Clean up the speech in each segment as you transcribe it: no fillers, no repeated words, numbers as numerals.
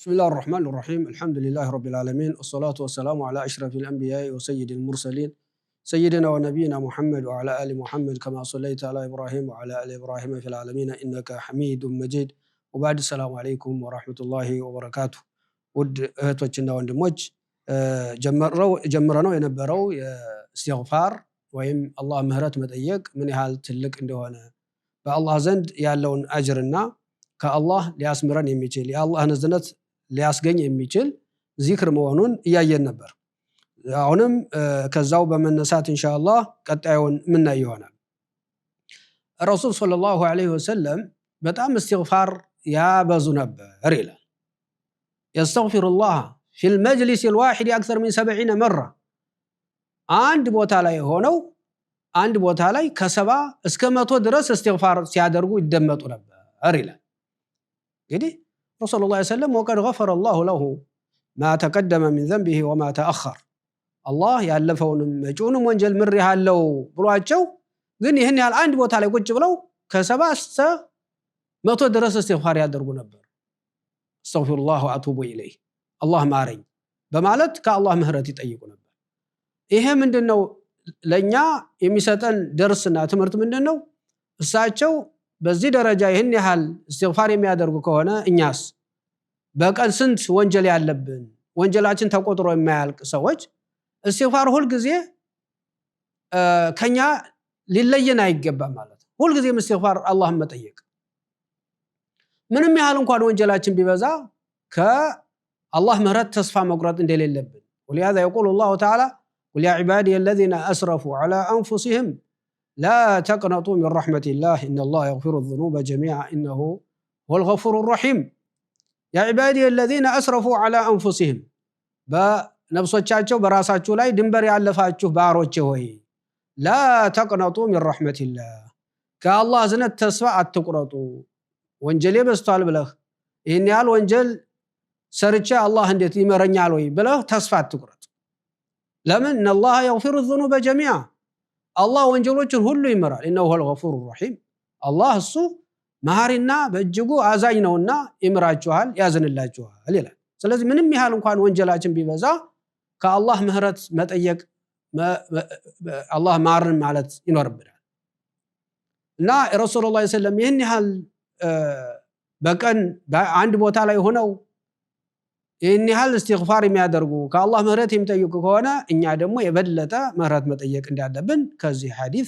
بسم الله الرحمن الرحيم الحمد لله رب العالمين والصلاة والسلام على أشرف الأنبياء وسيد المرسلين سيدنا ونبينا محمد وعلى آل محمد كما صليت على إبراهيم وعلى آل إبراهيم في العالمين إنك حميد مجيد وبعد السلام عليكم ورحمة الله وبركاته ود እህቶችና ወንድሞች ጀምረነው የነበረው استغفار ወይም አላህ ምህረት መጠየቅ ምን ያህል ትልቅ እንደሆነ በአላህ ዘንድ ያለውን አጅርና ከአላህ ሊያስምረን የሚችል የአላህን እዝነት ሊያስገኝ የሚችል ዚክር መሆኑን እያየን ነበር። አሁንም ከዛው በመነሳት ኢንሻአላህ ቀጣዩን ምን ይሆናል። ረሱል ሰለላሁ ዐለይሂ ወሰለም በጣም استغفار ያበዙ ነበር ይላል። يستغفرullah في المجلس الواحد أكثر من 70 مرة አንድ ቦታ ላይ ሆነው አንድ ቦታ ላይ ከ70 እስከ 100 ድረስ استغفار ሲያደርጉ ይደመጡ ነበር ይላል። እንግዲህ رسول الله صلى الله عليه وسلم وقد غفر الله له ما تقدم من ذنبه وما تأخر الله ያለፈውንም መጪውንም ወንጀል ምሬሃለው ብሏቸው ግን ይሄን ያህል አንድ ቦታ ላይ ቁጭ ብለው ከ70 እስከ 100 ድረስ استغفار ያደርጉ ነበር። استغفر الله واتوب اليه الله ማረኝ በማለት ከአላህ ምህረት ይጠይቁ ነበር። ይሄ ምንድነው ለኛ የሚሰጠን ደርስና ትምህርት ምንድነው? እሳቸው በዚህ ደረጃ ይሄን ያህል استغفار የሚያደርጉ ከሆነ እኛስ በቀን ስንት ወንጀል ያለብን ወንጀላችን ተቆጥሮ የማያልቅ ሰዎች استغفار ሁሉ ጊዜ ከኛ ሊለየን አይገባም ማለት ነው። ሁሉ ጊዜ استغفار አላህን መጠየቅ ምንም ያህል እንኳን ወንጀላችን ቢበዛ ከአላህ ምህረት ተስፋ መቁረጥ እንደሌለብን ولهذا يقول الله تعالى قل يا عبادي الذين أسرفوا على أنفسهم لا تقنطوا من رحمة الله إن الله يغفر الذنوب جميعا إنه هو الغفور الرحيم يا عبادي الذين أسرفوا على أنفسهم በነፍሶቻቸው በራሳቸው ላይ ድንበር ያለፋችሁ ባሮቼ ሆይ لا تقنطوا من رحمة الله ከአላህ ዝነት ተስፋ አትቁረጡ። ወንጀሌ በስቷል ብለህ ይሄን ያህል ወንጀል ሰርቼ አላህ እንዴት ይመረኛል ወይ ብለህ ተስፋ አትቁረጥ። ለምን ان الله يغفر الذنوب جميعا الله ወንጀሎችን ሁሉ ይመራል انه هو الغفور الرحيم الله እሱ መሐሪና በእጅጉ አዛኝ ነውና ይምራችኋል ያዝንላችኋል ይላል። ስለዚህ ምንም ያህል እንኳን ወንጀላችን ቢበዛ ከአላህ ምህረት መጠየቅ አላህ ማርን ማለት ይኖርብናል። እና ረሱላህ ሰለላሁ ዐለይሂ ወሰለም ይሄን ያህል በቀን አንድ ቦታ ላይ ሆነው ይሄን ያህል استغفار የሚያደርጉ ከአላህ ምህረት የሚጠይቁ ከሆነ እኛ ደግሞ የበለጠ ምህረት መጠየቅ እንዳለብን ከዚህ ሐዲስ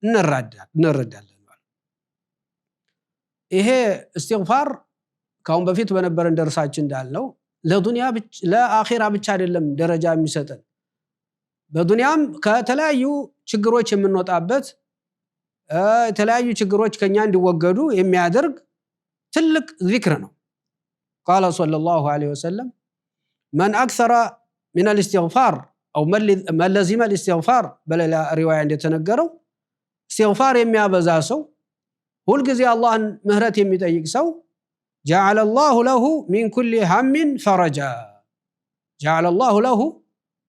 እንረዳለን። ይሄ استغفار ካሁን በፊት በነበረን ደርሳችን እንዳልነው ለዱንያ ለአኺራ ብቻ አይደለም ደረጃ የሚሰጠን በዱንያም ከተለያዩ ችግሮች የምንወጣበት የተለያዩ ችግሮች ከኛ እንዲወገዱ የሚያደርግ ትልቅ ዚክር ነው። قال صلى الله عليه وسلم من أكثر من الاستغفار أو من لزم الاستغفار በሌላ ሪዋያ እንደተነገረው استغفار የሚያበዛ ሰው ሁሉ ጊዜ አላህን ምህረት የሚጠይቅ ሰው جعل الله له من كل هم فرجا جعل الله له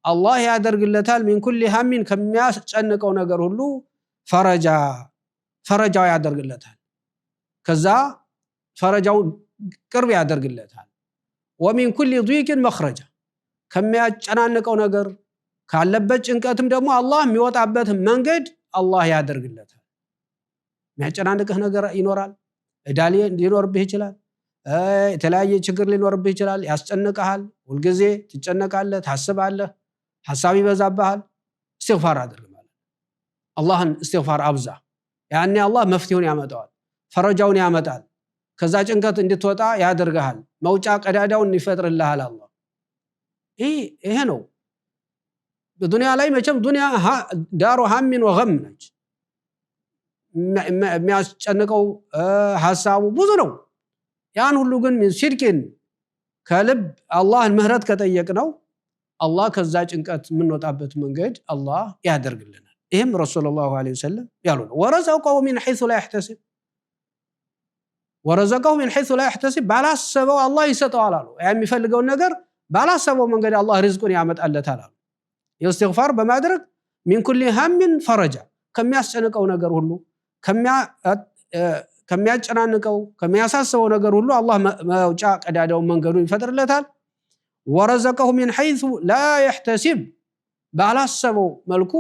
الله ያደርግለታል من كل هم ከሚያስጨንቀው ነገር ሁሉ ፈረጃው ያደርግለታል። ከዛ ፈረጃው ቅርብ ያደርግለታል። ومن كل ضيق مخرجا ከሚያጨናንቀው ነገር ካለበት ጭንቀትም ደግሞ አላህ የሚወጣበት መንገድ አላህ ያደርግለታል። የሚያጨናንቅህ ነገር ይኖራል፣ እዳሊ ሊኖርብህ ይችላል፣ የተለያየ ችግር ሊኖርብህ ይችላል፣ ያስጨንቅሃል፣ ሁልጊዜ ትጨነቃለህ፣ ታስባለህ፣ ሐሳብ ይበዛብሃል። استغفار አድርግ ማለት አላህን استغفار አብዛ። ያኔ አላህ መፍትሄውን ያመጣዋል፣ ፈረጃውን ያመጣል፣ ከዛ ጭንቀት እንድትወጣ ያደርግሃል፣ መውጫ ቀዳዳውን ይፈጥርልሃል አላህ። ይሄ ነው በዱንያ ላይ መቼም ዱንያ ዳሩ ሐሚን ወገም ነች። የሚያስጨንቀው ሐሳቡ ብዙ ነው። ያን ሁሉ ግን ሲድቂን ከልብ አላህን ምህረት ከጠየቅነው አላህ ከዛ ጭንቀት የምንወጣበት መንገድ አላህ ያደርግልናል። ይሄም ረሱላህ ዐለይሂ ወሰለም ያሉን ወረዘቀሁ ሚን ሐይሱ ላ ይህተሲብ ወረዘቀሁ ሚን ሐይሱ ላ ይህተሲብ ባላሰበው አላህ ይሰጠዋል አሉ። የሚፈልገውን ነገር ባላሰበው መንገድ አላህ ሪዝቁን ያመጣለታል አሉ። ኢስቲግፋር በማድረግ ሚን ኩሊ ሐሚን ፈረጃ ከሚያስጨንቀው ነገር ሁሉ ከሚያጨናንቀው ከሚያሳስበው ነገር ሁሉ አላህ መውጫ ቀዳዳውን መንገዱን ይፈጥርለታል ወረዘቀሁ من حيث لا يحتسب ባላሰበው መልኩ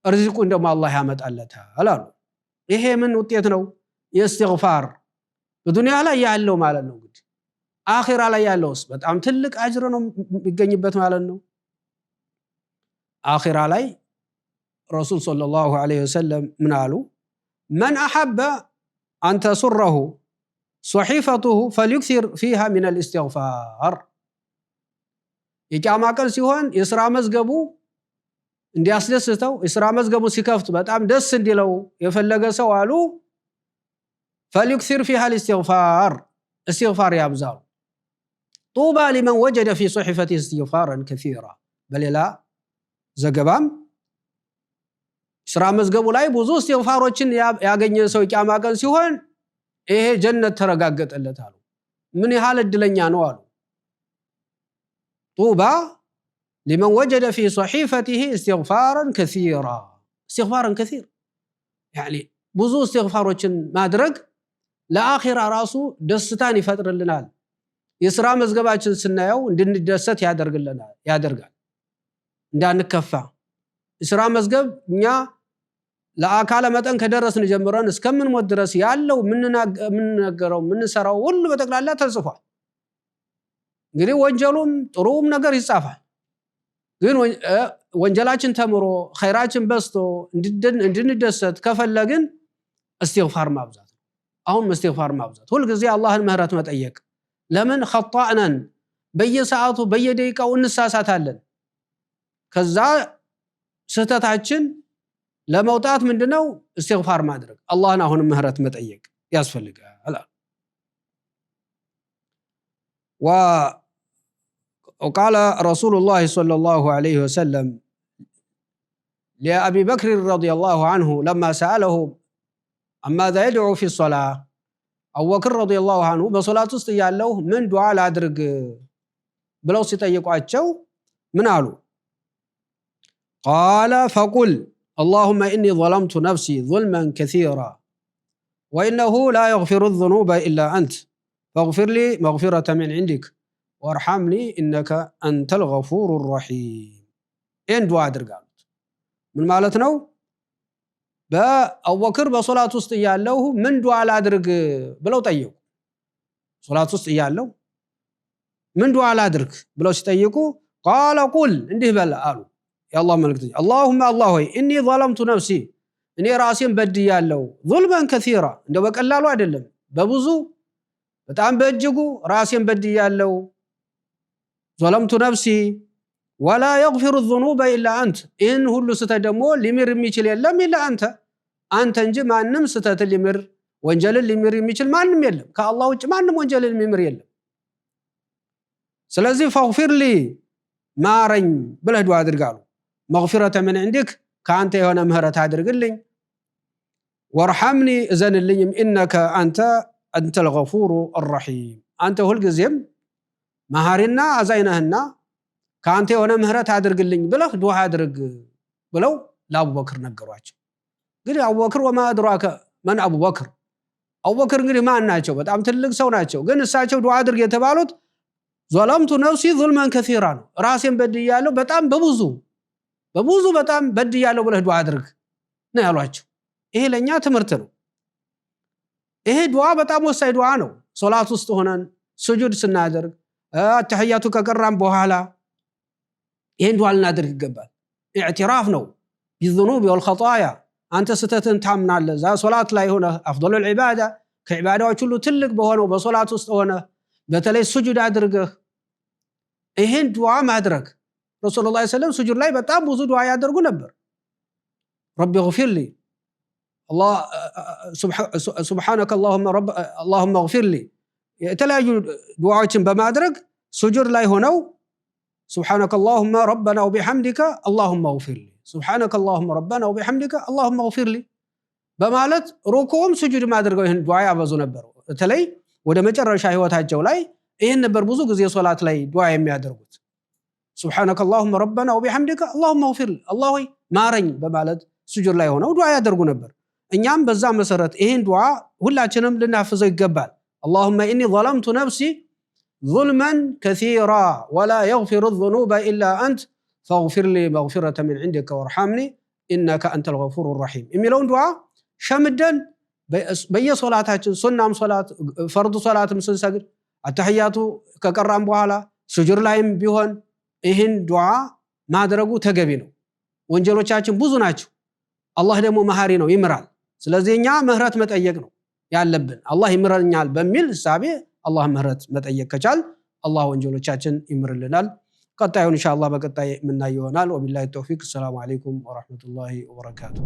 ርዝቁን ደግሞ አላህ ያመጣለታል አሉ ይሄ ምን ውጤት ነው የእስትግፋር በዱንያ ላይ ያለው ማለት ነው እንግዲህ አኺራ ላይ ያለውስ በጣም ትልቅ አጅር ነው የሚገኝበት ማለት ነው አኺራ ላይ ረሱል ሰለላሁ ዐለይሂ ወሰለም ምን አሉ من أحب أن تسره صحيفته فليكثر فيها من الاستغفار የቂያማ ቀን ሲሆን የሥራ መዝገቡ እንዲያስደስተው የሥራ መዝገቡ ሲከፍት በጣም ደስ እንዲለው የፈለገ ሰው አሉ فليكثر فيها الاستغفار استغفار ያብዛው طوبى لمن وجد في صحيفته استغفارا كثيرا በሌላ ዘገባም ስራ መዝገቡ ላይ ብዙ استغفاሮችን ያገኘ ሰው ቂያማ ቀን ሲሆን ይሄ ጀነት ተረጋገጠለት አሉ ምን ያህል እድለኛ ነው አሉ طوبى لمن وجد في صحيفته استغفارا كثيرا استغفارا كثير يعني ብዙ استغفاሮችን ማድረግ ለአኺራ ራሱ ደስታን ይፈጥርልናል የሥራ መዝገባችን ስናየው እንድንደሰት ያደርጋል እንዳንከፋ የሥራ መዝገብ እኛ ለአካለ መጠን ከደረስን ጀምረን እስከምንሞት ድረስ ያለው ምንነገረው ምንሰራው ሁሉ በተክላላ ተጽፏል እንግዲህ ወንጀሉም ጥሩም ነገር ይጻፋል ግን ወንጀላችን ተምሮ ኸይራችን በስቶ እንድንደሰት ከፈለግን استغفار ማብዛት አሁን استغفار ማብዛት ሁሉ ጊዜ አላህን ምህረት መጠየቅ ለምን خطأنا በየሰዓቱ በየደቂቃው እንሳሳታለን ከዛ ስህተታችን ለመውጣት ምንድነው استغفار ማድረግ አላህን አሁን ምህረት መጠየቅ ያስፈልጋል وقال رسول الله صلى الله عليه وسلم لأبي بكر رضي الله عنه لما سأله ماذا يدعو في الصلاة أبو بكر رضي الله عنه بصلاة ውስጥ ያለው ምን ዱዓ ላድርግ ብለው ሲጠይቋቸው ምን አሉ قال فقل اللهم إني ظلمت نفسي ظلما كثيرا وإنه لا يغفر الذنوب إلا أنت فاغفر لي مغفرة من عندك وارحمني إنك أنت الغفور الرحيم إن دعاء درقالت من مالتنا بأبو بكر بصلاة ውስጥ ያለው ምን ዱዓ ላድርግ ብለው ጠየቁ ሶላት ውስጥ ያለው ምን ዱዓ ላድርግ ብለው ሲጠይቁ قال قل እንዲህ በል አሉ የአላህ መልእክተኛ اللهم الله ሆይ إني ظلمت نفسي እኔ ራሴን በድያለሁ ظلما كثيرا እንደው በቀላሉ አይደለም በብዙ በጣም በእጅጉ ራሴን በድያለሁ ظلمت نفسي ولا يغفر الذنوب إلا أنت إن ሁሉ ስተት ደግሞ ሊምር የሚችል የለም إلا አንተ እንጂ ማንም ስተት ሊምር ወንጀልን ሊምር የሚችል ማንም የለም ከአላህ ውጭ ማንም ወንጀልን ሊምር የለም ስለዚህ فاغفر لي ማረኝ ብለህ ዱዓ አድርጋሉ مغفرة من عندك كأنت የሆነ ምህረት አድርግልኝ وارحمني እዘንልኝም إنك أنت الغفور الرحيم አንተ ሁሉ ጊዜም መሐሪና አዛይነህና ካንተ የሆነ ምህረት አድርግልኝ ብለህ ዱዓ አድርግ ብለው ለአቡበክር ነገሯቸው እንግዲህ አቡበክር ወማ አድራከ ማን አቡበክር እንግዲህ ማን ናቸው በጣም ትልቅ ሰው ናቸው ግን እሳቸው ዱዓ አድርግ የተባሉት ظلمت نفسي ظلما كثيرا ነው ራሴን በድያለሁ በጣም በብዙ በጣም በድያለሁ ብለህ ዱዓ አድርግ ነው ያሏቸው ይሄ ለኛ ትምህርት ነው ይሄ ዱዓ በጣም ወሳኝ ዱዓ ነው ሶላት ውስጥ ሆነን ስጁድ ስናደርግ አተህያቱ ከቀራም በኋላ ይሄን ዱዓ ልናደርግ ይገባል اعتراف ነው بالذنوب والخطايا አንተ ስተትን ታምናለህ ዛ ሶላት ላይ ሆነ አፍضل العباده ከዒባዳዎች ሁሉ ትልቅ በሆነው በሶላት ውስጥ ሆነ በተለይ ስጁድ አድርገህ ይሄን ዱዓ ማድረግ ረሱላህ ሰለላሁ ዐለይሂ ወሰለም ስጁድ ላይ በጣም ብዙ ዱዓ ያደርጉ ነበር ربي اغفر لي الله سبحانك اللهم اغفر لي የተለያዩ ዱዓዎችን በማድረግ ስጁድ ላይ ሆነው سبحانك اللهم ربنا وبحمدك اللهم اغفر لي سبحانك اللهم ربنا وبحمدك اللهم اغفر لي በማለት ሩኩም ስጁድ ማድረገው ይሄን ዱዓ ያበዙ ነበር በተለይ ወደ መጨረሻ ህይወታቸው ላይ ይሄን ነበር ብዙ ጊዜ ሶላት ላይ ዱዓ የሚያደርጉት سبحانك اللهم ربنا وبحمدك اللهم اغفر لي الله ማረኝ በማለት ስጁድ ላይ ሆነው ዱዓ ያደርጉ ነበር እኛም በዛ መሰረት ይሄን ዱዓ ሁላችንም ልናፍዘው ይገባል። اللهم إني ظلمت نفسي ظلما كثيرا ولا يغفر الذنوب إلا أنت فاغفر لي مغفرة من عندك وارحمني إنك أنت الغفور الرحيم የሚለውን ዱዓ ሸምደን በየሶላታችን ሱናም ሶላት ፈርድ ሶላትም ስንሰግድ አተህያቱ ከቀራም በኋላ ሱጁድ ላይም ቢሆን ይሄን ዱዓ ማድረጉ ተገቢ ነው። ወንጀሎቻችን ብዙ ናቸው። አላህ ደግሞ መሐሪ ነው፣ ይምራል። ስለዚህ እኛ ምህረት መጠየቅ ነው ያለብን። አላህ ይምረኛል በሚል ሐሳቤ አላህ ምህረት መጠየቅ ከቻል አላህ ወንጀሎቻችን ይምርልናል። ቀጣዩን ኢንሻአላህ በቀጣይ የምናየው ይሆናል። ወቢላሂ ተውፊቅ። ሰላም አለይኩም ወራህመቱላሂ ወበረካቱሁ።